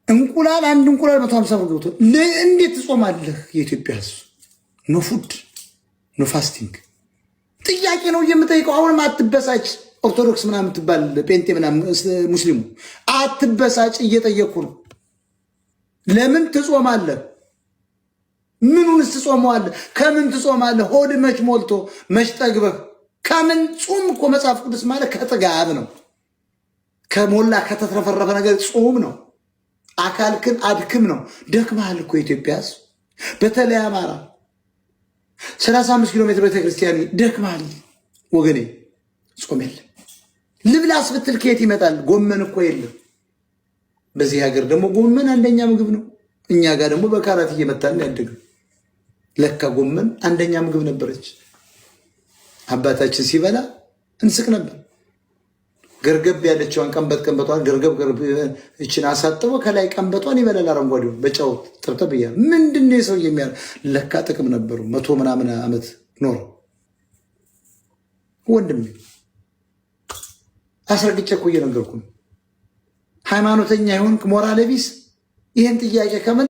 እንቁላል አንድ እንቁላል 150 ብር ገብቶ እንዴት ትጾማለህ? የኢትዮጵያ ሕዝብ ኖ ፉድ ኖ ፋስቲንግ ጥያቄ ነው የምጠይቀው። አሁንም አትበሳጭ። ኦርቶዶክስ ምናምን ትባል ጴንጤ ምናምን ሙስሊሙ አትበሳጭ፣ እየጠየኩ ነው። ለምን ትጾማለህ? ምኑንስ ትጾመዋለህ? ከምን ትጾማለህ? ሆድ መች ሞልቶ መች ጠግበህ ከምን ጾም እኮ መጽሐፍ ቅዱስ ማለት ከጥጋብ ነው። ከሞላ ከተትረፈረፈ ነገር ጾም ነው። አካልክን አድክም ነው። ደክመሃል እኮ የኢትዮጵያ ሕዝብ በተለይ አማራ 35 ኪሎ ሜትር ቤተክርስቲያን ደክመሃል ወገኔ። ጾም የለም። ልብላስ ብትል ከየት ይመጣል? ጎመን እኮ የለም። በዚህ ሀገር ደግሞ ጎመን አንደኛ ምግብ ነው። እኛ ጋር ደግሞ በካራት እየመታን ያደገ ለካ ጎመን አንደኛ ምግብ ነበረች። አባታችን ሲበላ እንስቅ ነበር። ገርገብ ያለችዋን ቀንበጧን ገርገብ እችን አሳጥቦ ከላይ ቀንበጧን ይበላል። አረንጓዴው በጨው ጥብጥብ እያለ ምንድን ሰው የሚያል ለካ ጥቅም ነበሩ። 100 ምናምን ዓመት ኖረ። ወንድሜ አስረግጬ እኮ እየነገርኩ ነው። ሃይማኖተኛ ይሆንክ ሞራል ቢስ ይህን ጥያቄ ከምን